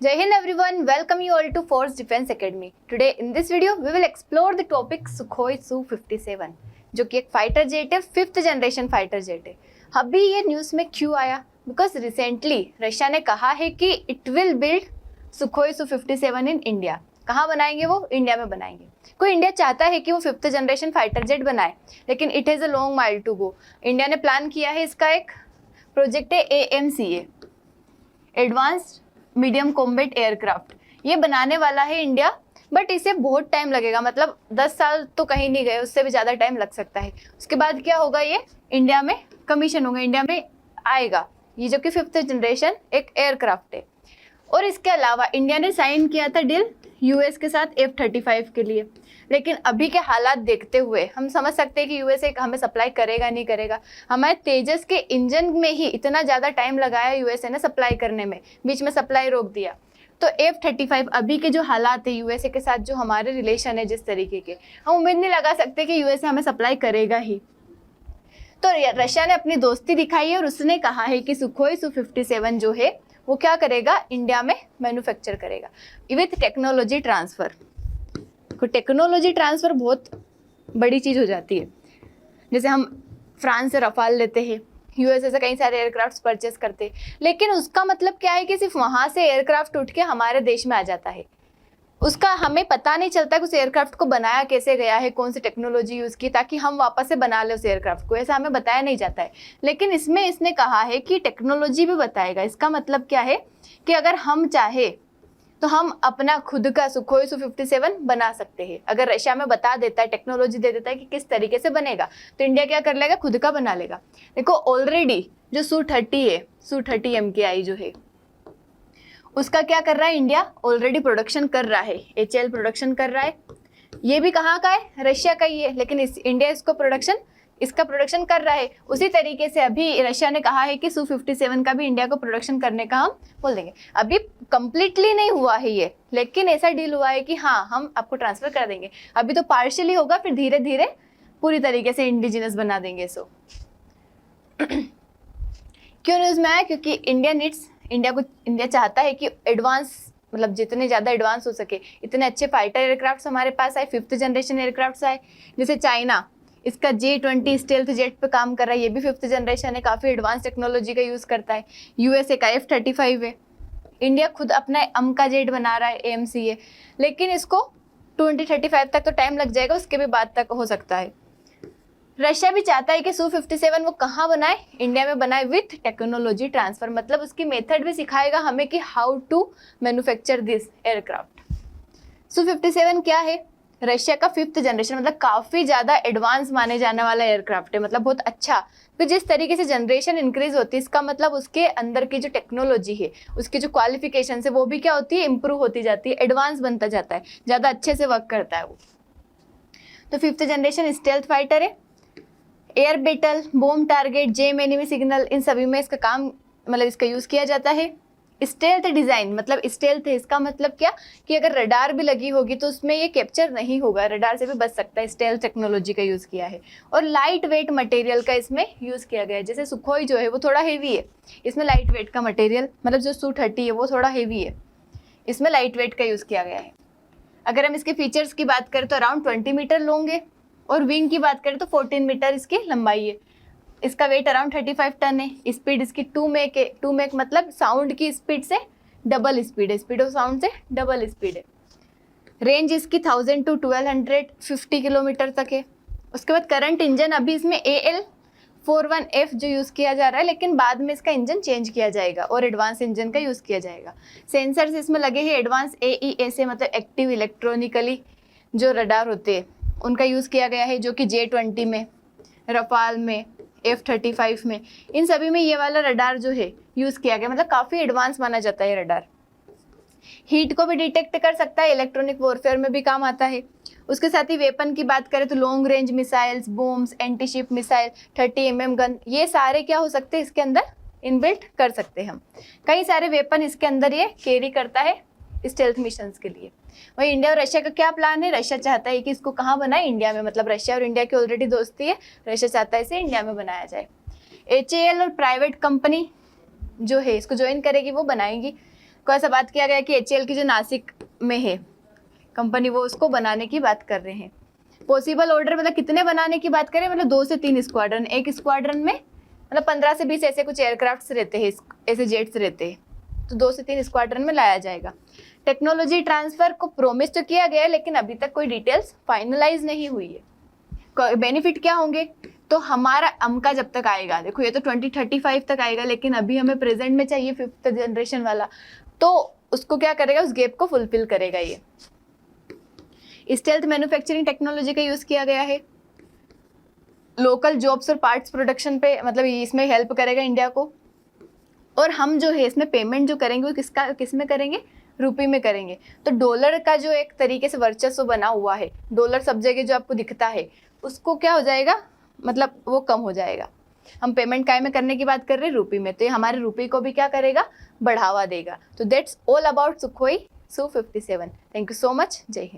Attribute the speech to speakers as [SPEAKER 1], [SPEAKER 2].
[SPEAKER 1] Jai Hind everyone, welcome you all to Force Defense Academy. Today in this video we will explore the topic Sukhoi Su-57 जो कि एक fighter jet है, 5th generation fighter jet है। अभी ये news में क्यों आया? बिकॉज रिसेंटली रशिया ने कहा है कि it will build Sukhoi Su-57 in India. कहाँ बनाएंगे वो? इंडिया में बनाएंगे। कोई इंडिया चाहता है कि वो 5th जनरेशन फाइटर जेट बनाए, लेकिन it has a long mile to go. India ने प्लान किया है, इसका एक प्रोजेक्ट है AMCA, advanced medium combat aircraft. ये बनाने वाला है इंडिया, बट इसे बहुत टाइम लगेगा, मतलब 10 साल तो कहीं नहीं गए, उससे भी ज़्यादा टाइम लग सकता है। उसके बाद क्या होगा, ये इंडिया में कमीशन होगा, इंडिया में आएगा ये, जो कि 5th जनरेशन एक एयरक्राफ्ट है। और इसके अलावा इंडिया ने साइन किया था डील US के साथ F-35 के लिए, लेकिन अभी के हालात देखते हुए हम समझ सकते हैं कि USA हमें सप्लाई करेगा नहीं करेगा। हमारे तेजस के इंजन में ही इतना ज़्यादा टाइम लगाया USA ने सप्लाई करने में, बीच में सप्लाई रोक दिया। तो F-35 अभी के जो हालात है USA के साथ, जो हमारे रिलेशन है जिस तरीके के, हम उम्मीद नहीं लगा सकते कि USA हमें सप्लाई करेगा ही। तो रशिया ने अपनी दोस्ती दिखाई है और उसने कहा है कि सुखोई Su-57 जो है वो क्या करेगा, इंडिया में मैन्युफैक्चर करेगा with technology transfer. Technology transfer बहुत बड़ी चीज़ हो जाती है। जैसे हम फ्रांस से रफाल लेते हैं, USA से कई सारे एयरक्राफ्ट परचेस करते हैं, लेकिन उसका मतलब क्या है कि सिर्फ वहाँ से एयरक्राफ्ट उठ के हमारे देश में आ जाता है। उसका हमें पता नहीं चलता कि उस एयरक्राफ्ट को बनाया कैसे गया है, कौन सी टेक्नोलॉजी यूज़ की, ताकि हम वापस से बना लें उस एयरक्राफ्ट को, ऐसा हमें बताया नहीं जाता है। लेकिन इसमें इसने कहा है कि टेक्नोलॉजी भी बताएगा। इसका मतलब क्या है कि अगर हम चाहे तो हम अपना खुद का सुखोई Su-57 बना सकते हैं। अगर रशिया में बता देता है, टेक्नोलॉजी दे देता है कि किस तरीके से बनेगा, तो इंडिया क्या कर लेगा, खुद का बना लेगा। देखो ऑलरेडी जो Su-30 है, Su-30 MKI जो है, उसका क्या कर रहा है, इंडिया ऑलरेडी प्रोडक्शन कर रहा है, HAL प्रोडक्शन कर रहा है। ये भी कहाँ का है, रशिया का ही है, लेकिन इंडिया इसका प्रोडक्शन कर रहा है। उसी तरीके से अभी रशिया ने कहा है कि Su-57 का भी इंडिया को प्रोडक्शन करने का हम बोल देंगे। अभी कंप्लीटली नहीं हुआ है ये, लेकिन ऐसा डील हुआ है कि हाँ हम आपको ट्रांसफ़र कर देंगे। अभी तो पार्शियली होगा, फिर धीरे धीरे पूरी तरीके से इंडिजिनस बना देंगे इसको। क्यों न्यूज़ में आया? क्योंकि इंडिया चाहता है कि एडवांस, मतलब जितने ज़्यादा एडवांस हो सके, इतने अच्छे फाइटर एयरक्राफ्ट हमारे पास आए, 5th जनरेशन एयरक्राफ्ट आए। जैसे चाइना इसका J-20 स्टेल्थ जेट पे काम कर रहा है, ये भी 5th जनरेशन है, काफ़ी एडवांस टेक्नोलॉजी का यूज़ करता है। USA का F-35 है। इंडिया खुद अपना अमका जेट बना रहा है, AMCA, लेकिन इसको 2035 तक तो टाइम लग जाएगा, उसके भी बाद तक हो सकता है। रशिया भी चाहता है कि Su-57 वो कहाँ बनाए, इंडिया में बनाए विथ टेक्नोलॉजी ट्रांसफ़र। मतलब उसकी मेथड भी सिखाएगा हमें कि how to manufacture this aircraft. Su-57 क्या है, रशिया का 5th जनरेशन, मतलब काफ़ी ज़्यादा एडवांस माने जाने वाला एयरक्राफ्ट है, मतलब बहुत अच्छा। फिर जिस तरीके से जनरेशन इंक्रीज होती है, इसका मतलब उसके अंदर की जो टेक्नोलॉजी है, उसकी जो क्वालिफिकेशन है, वो भी क्या होती है, इंप्रूव होती जाती है, एडवांस बनता जाता है, ज़्यादा अच्छे से वर्क करता है वो। तो 5th जनरेशन स्टेल्थ फाइटर है। Air battle, bomb target, jam enemy signal, इन सभी में इसका काम, मतलब इसका यूज़ किया जाता है। स्टेल्थ डिज़ाइन, मतलब स्टेल्थ है, इसका मतलब क्या कि अगर रडार भी लगी होगी तो उसमें ये कैप्चर नहीं होगा, रडार से भी बच सकता है, स्टेल्थ टेक्नोलॉजी का यूज़ किया है। और लाइट वेट मटेरियल का इसमें यूज़ किया गया है। जैसे सुखोई जो है वो थोड़ा हेवी है, इसमें लाइट वेट का मटेरियल, मतलब जो Su-30 है वो थोड़ा हेवी है, इसमें लाइट वेट का यूज़ किया गया है। अगर हम इसके फीचर्स की बात करें तो अराउंड 20 मीटर लॉन्ग है, और विंग की बात करें तो 14 मीटर इसकी लंबाई है। इसका वेट अराउंड 35 टन है। स्पीड इसकी 2 मैक है। 2 मैक मतलब साउंड की स्पीड से डबल स्पीड है, स्पीड ऑफ साउंड से डबल स्पीड है। रेंज इसकी 1000 to 1250 किलोमीटर तक है। उसके बाद करंट इंजन अभी इसमें AL-41F जो यूज़ किया जा रहा है, लेकिन बाद में इसका इंजन चेंज किया जाएगा और एडवांस इंजन का यूज़ किया जाएगा। सेंसर्स इसमें लगे हैं एडवांस AESA, मतलब एक्टिव इलेक्ट्रॉनिकली जो रडार होते हैं उनका यूज़ किया गया है, जो कि J-20 में, रफाल में, F-35 में, इन सभी में ये वाला रडार जो है यूज़ किया गया। मतलब काफ़ी एडवांस माना जाता है रडार। हीट को भी डिटेक्ट कर सकता है, इलेक्ट्रॉनिक वॉरफेयर में भी काम आता है। उसके साथ ही वेपन की बात करें तो long range missiles, bombs, anti ship missile, 30 mm gun, ये सारे क्या हो सकते हैं इसके अंदर इनबिल्ट कर सकते हैं हम। कई सारे वेपन इसके अंदर ये कैरी करता है स्टेल्थ मिशंस के लिए। वही इंडिया और रशिया का क्या प्लान है, रशिया चाहता है कि इसको कहाँ बनाए, इंडिया में, मतलब रशिया और इंडिया की ऑलरेडी दोस्ती है, रशिया चाहता है इसे इंडिया में बनाया जाए। HAL और प्राइवेट कंपनी जो है इसको ज्वाइन करेगी, वो बनाएंगी। को ऐसा बात किया गया कि HAL की जो नासिक में है कंपनी, वो उसको बनाने की बात कर रहे हैं। पॉसिबल ऑर्डर मतलब कितने बनाने की बात करें, मतलब 2 से 3 स्क्वाड्रन, एक स्क्वाड्रन में मतलब 15 से 20 ऐसे कुछ एयरक्राफ्ट्स रहते हैं, ऐसे जेट्स रहते हैं, तो 2 से 3 स्क्वाड्रन में लाया जाएगा। टेक्नोलॉजी ट्रांसफर को प्रोमिस तो किया गया है, लेकिन अभी तक कोई डिटेल्स फाइनलाइज नहीं हुई है। बेनिफिट क्या होंगे, तो हमारा अमका जब तक आएगा, देखो ये तो 2035 तक आएगा, लेकिन अभी हमें प्रेजेंट में चाहिए 5th जनरेशन वाला, तो उसको क्या करेगा, उस गैप को फुलफिल करेगा ये। स्टेल्थ मैन्युफैक्चरिंग टेक्नोलॉजी का यूज किया गया है। लोकल जॉब्स और पार्ट्स प्रोडक्शन पे, मतलब इसमें हेल्प करेगा इंडिया को। और हम जो है इसमें पेमेंट जो करेंगे वो किस में करेंगे, रुपये में करेंगे। तो डॉलर का जो एक तरीके से वर्चस्व बना हुआ है, डॉलर सब जगह जो आपको दिखता है, उसको क्या हो जाएगा, मतलब वो कम हो जाएगा। हम पेमेंट काय में करने की बात कर रहे हैं, रुपये में, तो ये हमारे रुपये को भी क्या करेगा, बढ़ावा देगा। तो that's all about Sukhoi Su-57। Thank you so much. जय हिंद।